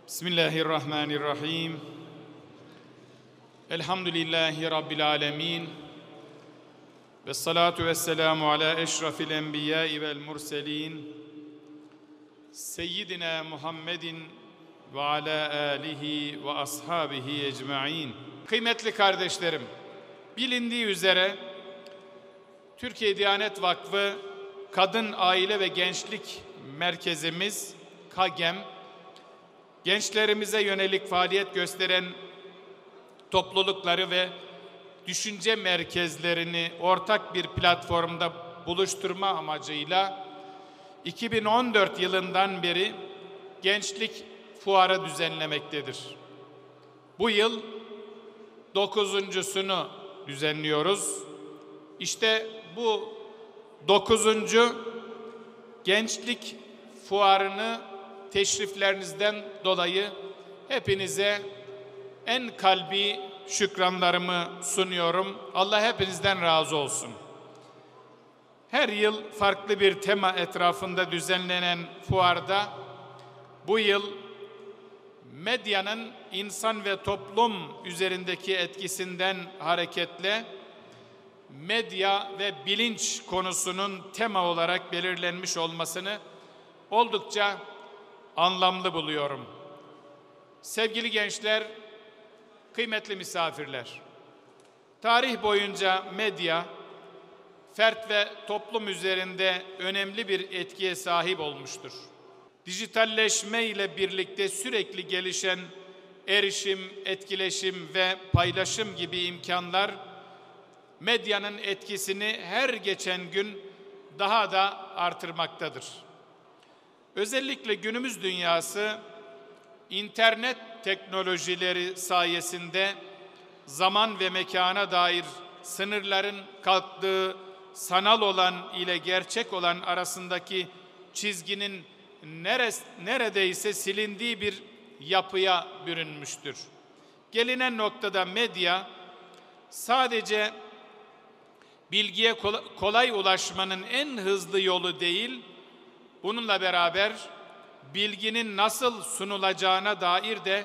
Bismillahirrahmanirrahim. Elhamdülillahi Rabbil alemin. Ve salatu ve selamu ala eşrafil enbiyai vel murselin. Seyyidina Muhammedin ve ala alihi ve ashabihi ecma'in. Kıymetli kardeşlerim, bilindiği üzere Türkiye Diyanet Vakfı Kadın, Aile ve Gençlik Merkezimiz KAGEM, gençlerimize yönelik faaliyet gösteren toplulukları ve düşünce merkezlerini ortak bir platformda buluşturma amacıyla 2014 yılından beri Gençlik Fuarı düzenlemektedir. Bu yıl 9.sunu düzenliyoruz. İşte bu 9. Gençlik Fuarını teşriflerinizden dolayı hepinize en kalbi şükranlarımı sunuyorum. Allah hepinizden razı olsun. Her yıl farklı bir tema etrafında düzenlenen fuarda bu yıl medyanın insan ve toplum üzerindeki etkisinden hareketle medya ve bilinç konusunun tema olarak belirlenmiş olmasını oldukça anlamlı buluyorum. Sevgili gençler, kıymetli misafirler, tarih boyunca medya, fert ve toplum üzerinde önemli bir etkiye sahip olmuştur. Dijitalleşme ile birlikte sürekli gelişen erişim, etkileşim ve paylaşım gibi imkanlar, medyanın etkisini her geçen gün daha da artırmaktadır. Özellikle günümüz dünyası, internet teknolojileri sayesinde zaman ve mekana dair sınırların kalktığı, sanal olan ile gerçek olan arasındaki çizginin neredeyse silindiği bir yapıya bürünmüştür. Gelinen noktada medya sadece bilgiye kolay ulaşmanın en hızlı yolu değil, bununla beraber bilginin nasıl sunulacağına dair de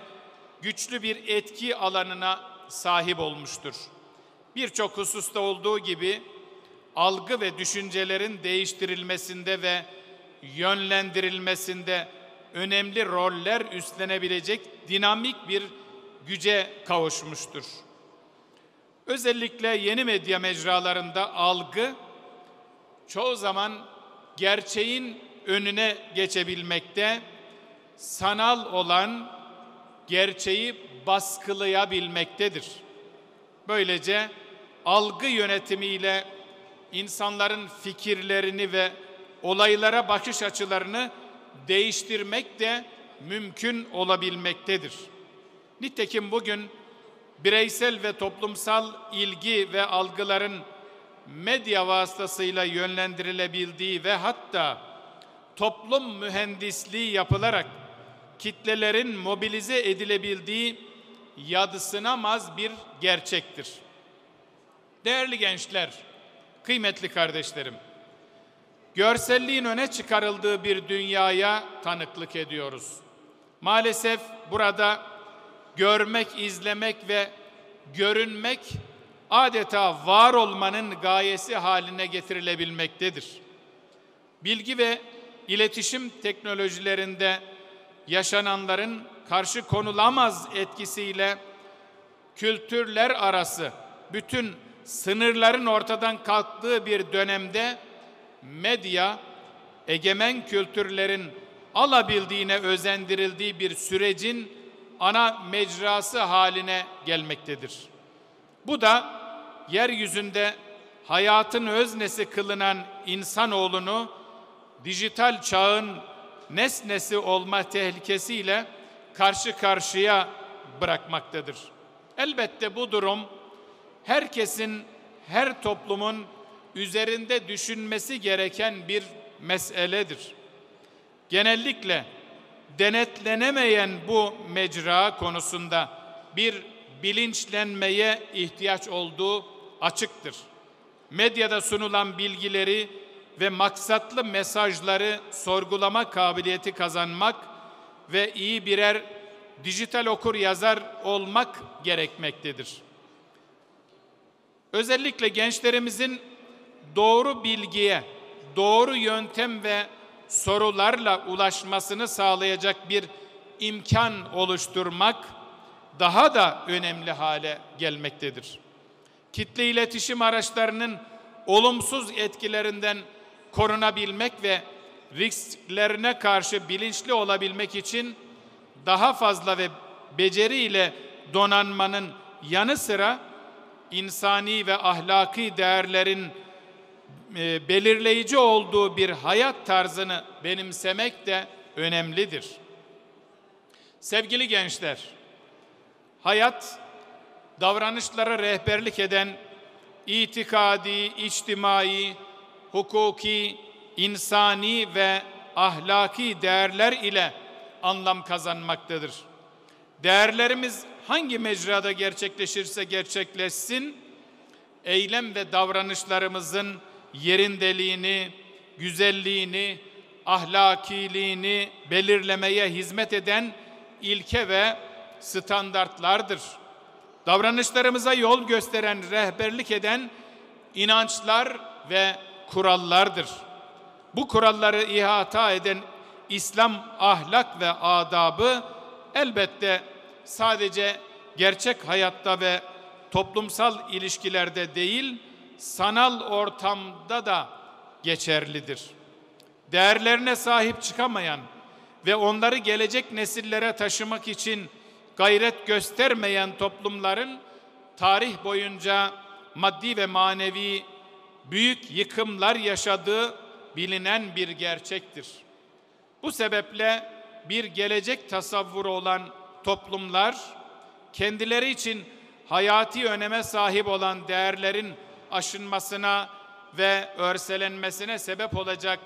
güçlü bir etki alanına sahip olmuştur. Birçok hususta olduğu gibi algı ve düşüncelerin değiştirilmesinde ve yönlendirilmesinde önemli roller üstlenebilecek dinamik bir güce kavuşmuştur. Özellikle yeni medya mecralarında algı çoğu zaman gerçeğin önüne geçebilmekte, sanal olan gerçeği baskılayabilmektedir. Böylece algı yönetimiyle insanların fikirlerini ve olaylara bakış açılarını değiştirmek de mümkün olabilmektedir. Nitekim bugün bireysel ve toplumsal ilgi ve algıların medya vasıtasıyla yönlendirilebildiği ve hatta toplum mühendisliği yapılarak kitlelerin mobilize edilebildiği yadsınamaz bir gerçektir. Değerli gençler, kıymetli kardeşlerim, görselliğin öne çıkarıldığı bir dünyaya tanıklık ediyoruz. Maalesef burada görmek, izlemek ve görünmek adeta var olmanın gayesi haline getirilebilmektedir. Bilgi ve iletişim teknolojilerinde yaşananların karşı konulamaz etkisiyle kültürler arası bütün sınırların ortadan kalktığı bir dönemde medya, egemen kültürlerin alabildiğine özendirildiği bir sürecin ana mecrası haline gelmektedir. Bu da yeryüzünde hayatın öznesi kılınan insanoğlunu dijital çağın nesnesi olma tehlikesiyle karşı karşıya bırakmaktadır. Elbette bu durum herkesin, her toplumun üzerinde düşünmesi gereken bir meseledir. Genellikle denetlenemeyen bu mecra konusunda bir bilinçlenmeye ihtiyaç olduğu açıktır. Medyada sunulan bilgileri ve maksatlı mesajları sorgulama kabiliyeti kazanmak ve iyi birer dijital okur yazar olmak gerekmektedir. Özellikle gençlerimizin doğru bilgiye, doğru yöntem ve sorularla ulaşmasını sağlayacak bir imkan oluşturmak daha da önemli hale gelmektedir. Kitle iletişim araçlarının olumsuz etkilerinden korunabilmek ve risklerine karşı bilinçli olabilmek için daha fazla ve beceriyle donanmanın yanı sıra insani ve ahlaki değerlerin belirleyici olduğu bir hayat tarzını benimsemek de önemlidir. Sevgili gençler, hayat, davranışlara rehberlik eden itikadi, içtimai, hukuki, insani ve ahlaki değerler ile anlam kazanmaktadır. Değerlerimiz hangi mecrada gerçekleşirse gerçekleşsin, eylem ve davranışlarımızın yerindeliğini, güzelliğini, ahlakiliğini belirlemeye hizmet eden ilke ve standartlardır. Davranışlarımıza yol gösteren, rehberlik eden inançlar ve kurallardır. Bu kuralları ihata eden İslam ahlak ve adabı elbette sadece gerçek hayatta ve toplumsal ilişkilerde değil, sanal ortamda da geçerlidir. Değerlerine sahip çıkamayan ve onları gelecek nesillere taşımak için gayret göstermeyen toplumların tarih boyunca maddi ve manevi büyük yıkımlar yaşadığı bilinen bir gerçektir. Bu sebeple bir gelecek tasavvuru olan toplumlar, kendileri için hayati öneme sahip olan değerlerin aşınmasına ve örselenmesine sebep olacak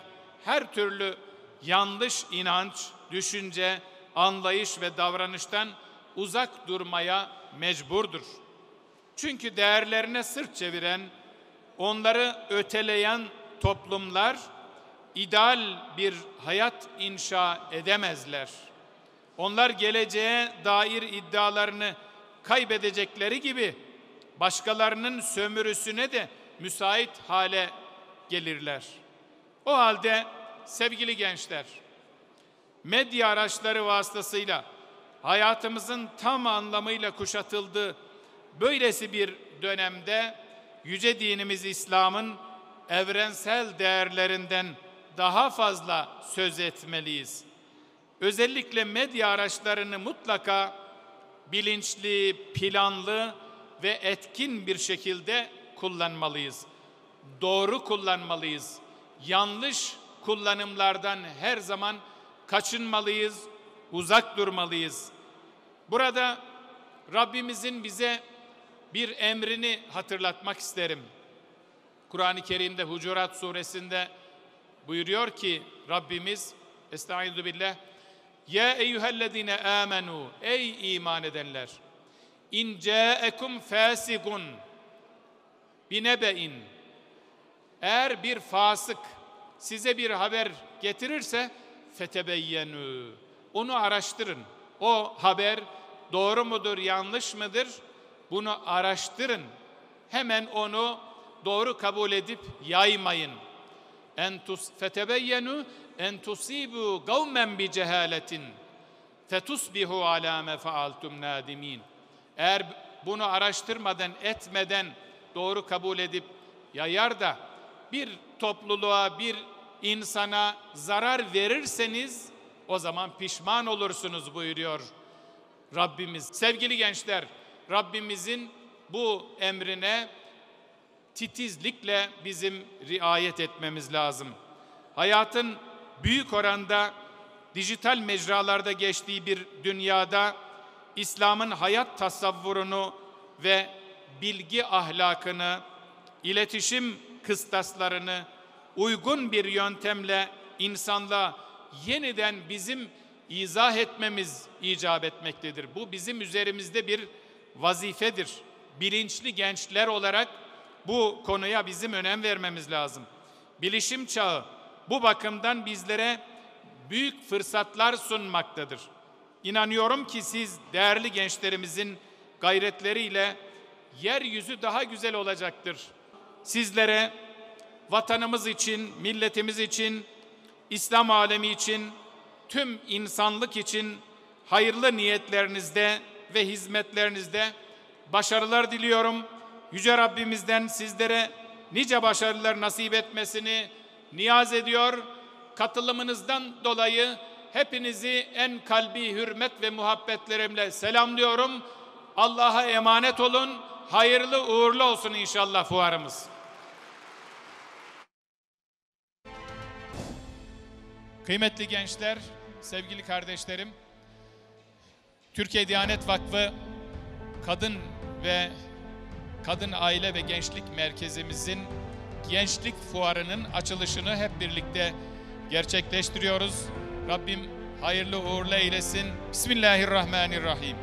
her türlü yanlış inanç, düşünce, anlayış ve davranıştan uzak durmaya mecburdur. Çünkü değerlerine sırt çeviren, onları öteleyen toplumlar ideal bir hayat inşa edemezler. Onlar geleceğe dair iddialarını kaybedecekleri gibi başkalarının sömürüsüne de müsait hale gelirler. O halde sevgili gençler, medya araçları vasıtasıyla hayatımızın tam anlamıyla kuşatıldığı böylesi bir dönemde yüce dinimiz İslam'ın evrensel değerlerinden daha fazla söz etmeliyiz. Özellikle medya araçlarını mutlaka bilinçli, planlı ve etkin bir şekilde kullanmalıyız. Doğru kullanmalıyız. Yanlış kullanımlardan her zaman kaçınmalıyız, uzak durmalıyız. Burada Rabbimizin bize bir emrini hatırlatmak isterim. Kur'an-ı Kerim'de Hucurat suresinde buyuruyor ki Rabbimiz, Estaizu billah, Ya eyyühellezine amenu, ey iman edenler, in câekum fâsigun binebe'in, eğer bir fasık size bir haber getirirse fetebeyyenû, onu araştırın. O haber doğru mudur, yanlış mıdır? Bunu araştırın. Hemen onu doğru kabul edip yaymayın. Fetebeyyenu en tusibu kavmen bi cehaletin fetusbihu ala ma faaltum nadimin. Eğer bunu araştırmadan, etmeden doğru kabul edip yayar da bir topluluğa, bir insana zarar verirseniz o zaman pişman olursunuz buyuruyor Rabbimiz. Sevgili gençler, Rabbimizin bu emrine titizlikle bizim riayet etmemiz lazım. Hayatın büyük oranda dijital mecralarda geçtiği bir dünyada İslam'ın hayat tasavvurunu ve bilgi ahlakını, iletişim kıstaslarını uygun bir yöntemle insanlığa yeniden bizim izah etmemiz icap etmektedir. Bu bizim üzerimizde bir vazifedir. Bilinçli gençler olarak bu konuya bizim önem vermemiz lazım. Bilişim çağı bu bakımdan bizlere büyük fırsatlar sunmaktadır. İnanıyorum ki siz değerli gençlerimizin gayretleriyle yeryüzü daha güzel olacaktır. Sizlere vatanımız için, milletimiz için, İslam alemi için, tüm insanlık için hayırlı niyetlerinizde ve hizmetlerinizde başarılar diliyorum. Yüce Rabbimizden sizlere nice başarılar nasip etmesini niyaz ediyor. Katılımınızdan dolayı hepinizi en kalbi hürmet ve muhabbetlerimle selamlıyorum. Allah'a emanet olun. Hayırlı uğurlu olsun inşallah fuarımız. Kıymetli gençler, sevgili kardeşlerim, Türkiye Diyanet Vakfı Kadın Aile ve Gençlik Merkezimizin Gençlik Fuarı'nın açılışını hep birlikte gerçekleştiriyoruz. Rabbim hayırlı uğurlu eylesin. Bismillahirrahmanirrahim.